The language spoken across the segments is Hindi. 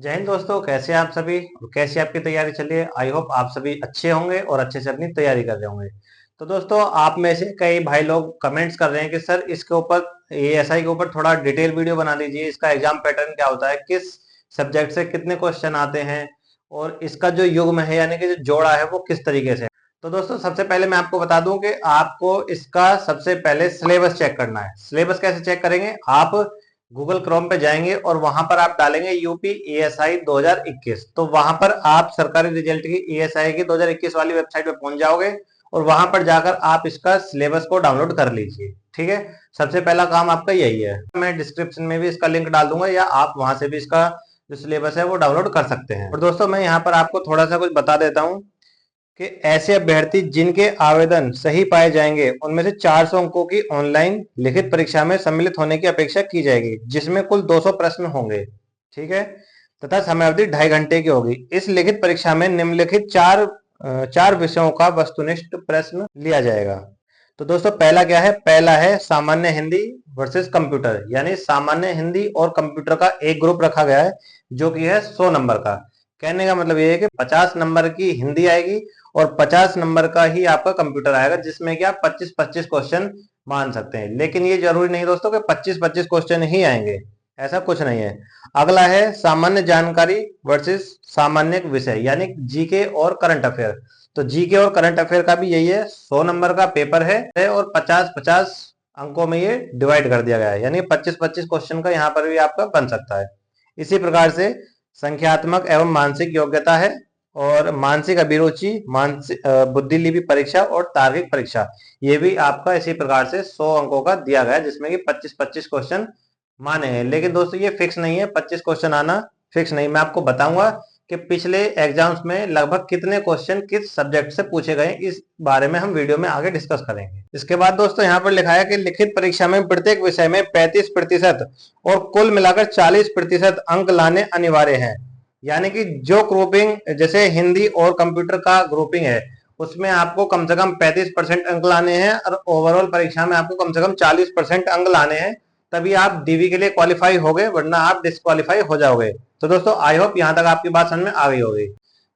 जय हिंद दोस्तों, कैसे हैं आप सभी और कैसी आपकी तैयारी चल रही है। आई होप आप सभी अच्छे होंगे और अच्छे से अपनी तैयारी कर रहे होंगे। तो दोस्तों, आप में से कई भाई लोग कमेंट्स कर रहे हैं कि सर इसके ऊपर एएसआई के ऊपर थोड़ा डिटेल वीडियो बना दीजिए। इसका एग्जाम पैटर्न क्या होता है, किस सब्जेक्ट से कितने क्वेश्चन आते हैं और इसका जो युग्म है यानी कि जो जोड़ा है वो किस तरीके से है। तो दोस्तों, सबसे पहले मैं आपको बता दूं कि आपको इसका सबसे पहले सिलेबस चेक करना है। सिलेबस कैसे चेक करेंगे, आप गूगल क्रोम पे जाएंगे और वहां पर आप डालेंगे यूपी एएसआई 2021। तो वहां पर आप सरकारी रिजल्ट की एएसआई की 2021 वाली वेबसाइट पे पहुंच जाओगे और वहां पर जाकर आप इसका सिलेबस को डाउनलोड कर लीजिए। ठीक है, सबसे पहला काम आपका यही है। मैं डिस्क्रिप्शन में भी इसका लिंक डाल दूंगा या आप वहां से भी इसका जो सिलेबस है वो डाउनलोड कर सकते हैं। और दोस्तों, मैं यहाँ पर आपको थोड़ा सा कुछ बता देता हूँ कि ऐसे अभ्यर्थी जिनके आवेदन सही पाए जाएंगे उनमें से 400 अंकों की ऑनलाइन लिखित परीक्षा में सम्मिलित होने की अपेक्षा की जाएगी, जिसमें कुल 200 प्रश्न होंगे। ठीक है, तथा समयावधि 2.5 घंटे की होगी। इस लिखित परीक्षा में निम्नलिखित चार विषयों का वस्तुनिष्ठ प्रश्न लिया जाएगा। तो दोस्तों, पहला क्या है, पहला है सामान्य हिंदी वर्सेस कंप्यूटर, यानी सामान्य हिंदी और कंप्यूटर का एक ग्रुप रखा गया है जो कि है 100 नंबर का। कहने का मतलब ये है कि 50 नंबर की हिंदी आएगी और 50 नंबर का ही आपका कंप्यूटर आएगा, जिसमें कि आप 25-25 क्वेश्चन मान सकते हैं। लेकिन ये जरूरी नहीं दोस्तों कि 25-25 क्वेश्चन ही आएंगे, ऐसा कुछ नहीं है। अगला है सामान्य जानकारी वर्सेस सामान्य विषय, यानी जीके और करंट अफेयर। तो जीके और करंट अफेयर का भी यही है, 100 नंबर का पेपर है और 50-50 अंकों में ये डिवाइड कर दिया गया है, यानी 25-25 क्वेश्चन का यहाँ पर भी आपका बन सकता है। इसी प्रकार से संख्यात्मक एवं मानसिक योग्यता है और मानसिक अभिरुचि, मानसिक बुद्धिलिपि परीक्षा और तार्किक परीक्षा, ये भी आपका इसी प्रकार से 100 अंकों का दिया गया है, जिसमें कि 25-25 क्वेश्चन माने हैं। लेकिन दोस्तों, ये फिक्स नहीं है, 25 क्वेश्चन आना फिक्स नहीं। मैं आपको बताऊंगा कि पिछले एग्जाम्स में लगभग कितने क्वेश्चन किस सब्जेक्ट से पूछे गए, इस बारे में हम वीडियो में आगे डिस्कस करेंगे। इसके बाद दोस्तों, यहाँ पर लिखा है कि लिखित परीक्षा में प्रत्येक विषय में 35% और कुल मिलाकर 40% अंक लाने अनिवार्य हैं। यानी कि जो ग्रुपिंग जैसे हिंदी और कंप्यूटर का ग्रुपिंग है उसमें आपको कम से कम 35% अंक लाने हैं और ओवरऑल परीक्षा में आपको कम से कम 40% अंक लाने हैं, तभी आप डीवी के लिए क्वालिफाई होगे, वरना आप डिस्क्वालीफाई हो जाओगे। तो दोस्तों, आई होप यहाँ तक आपकी बात समझ में आ गई होगी।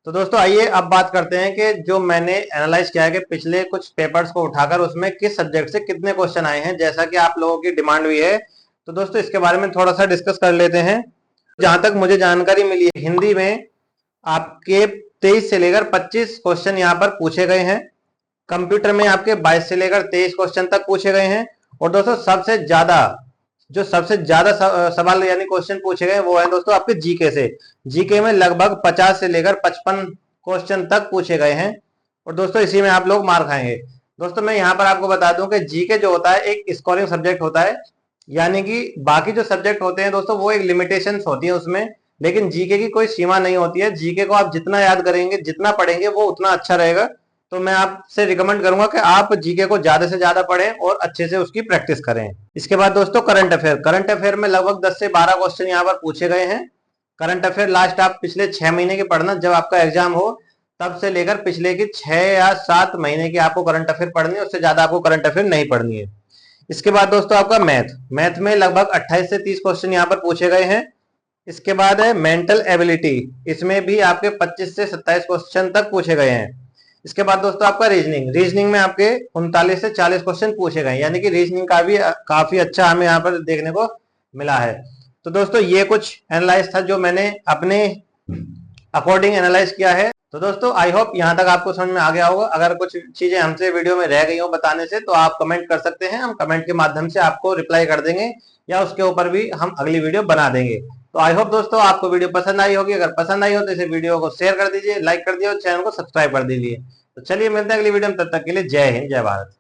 तो दोस्तों, आइए अब बात करते हैं कि जो मैंने एनालाइज किया है कि पिछले कुछ पेपर्स को उठाकर उसमें किस सब्जेक्ट से कितने क्वेश्चन आए हैं, जैसा कि आप लोगों की डिमांड हुई है। तो दोस्तों, इसके बारे में थोड़ा सा डिस्कस कर लेते हैं। जहां तक मुझे जानकारी मिली है, हिंदी में आपके 23 से लेकर 25 क्वेश्चन यहाँ पर पूछे गए हैं। कंप्यूटर में आपके 22 से लेकर 23 क्वेश्चन तक पूछे गए हैं। और दोस्तों, सबसे ज्यादा सवाल यानी क्वेश्चन पूछे गए वो है दोस्तों आपके जीके से। जीके में लगभग 50 से लेकर 55 क्वेश्चन तक पूछे गए हैं और दोस्तों इसी में आप लोग मार खाएंगे। दोस्तों, मैं यहाँ पर आपको बता दूं कि जीके जो होता है एक स्कोरिंग सब्जेक्ट होता है, यानी कि बाकी जो सब्जेक्ट होते हैं दोस्तों वो एक लिमिटेशंस होती है उसमें, लेकिन जीके की कोई सीमा नहीं होती है। जीके को आप जितना याद करेंगे, जितना पढ़ेंगे, वो उतना अच्छा रहेगा। तो मैं आपसे रिकमेंड करूंगा कि आप जीके को ज्यादा से ज्यादा पढ़ें और अच्छे से उसकी प्रैक्टिस करें। इसके बाद दोस्तों, करंट अफेयर में लगभग 10 से 12 क्वेश्चन यहाँ पर पूछे गए हैं। करंट अफेयर लास्ट आप पिछले 6 महीने के पढ़ना, जब आपका एग्जाम हो तब से लेकर पिछले की 6 या 7 महीने की आपको करंट अफेयर पढ़नी है, उससे ज्यादा आपको करंट अफेयर नहीं पढ़नी है। इसके बाद दोस्तों आपका मैथ में लगभग 28 से 30 क्वेश्चन यहाँ पर पूछे गए हैं। इसके बाद है मेंटल एबिलिटी, इसमें भी आपके 25 से 27 क्वेश्चन तक पूछे गए हैं। इसके बाद दोस्तों आपका रीजनिंग में आपके 39 से 40 क्वेश्चन पूछे गए, यानी कि रीजनिंग का भी काफी अच्छा हमें यहाँ पर देखने को मिला है। तो दोस्तों, ये कुछ एनालाइज था जो मैंने अपने अकॉर्डिंग एनालाइज किया है। तो दोस्तों, आई होप यहाँ तक आपको समझ में आ गया होगा। अगर कुछ चीजें हमसे वीडियो में रह गई हो बताने से तो आप कमेंट कर सकते हैं, हम कमेंट के माध्यम से आपको रिप्लाई कर देंगे या उसके ऊपर भी हम अगली वीडियो बना देंगे। तो आई होप दोस्तों आपको वीडियो पसंद आई होगी। अगर पसंद आई हो तो इसे वीडियो को शेयर कर दीजिए, लाइक कर दीजिए और चैनल को सब्सक्राइब कर दीजिए। तो चलिए मिलते हैं अगली वीडियो में, तब तक के लिए जय हिंद, जय भारत।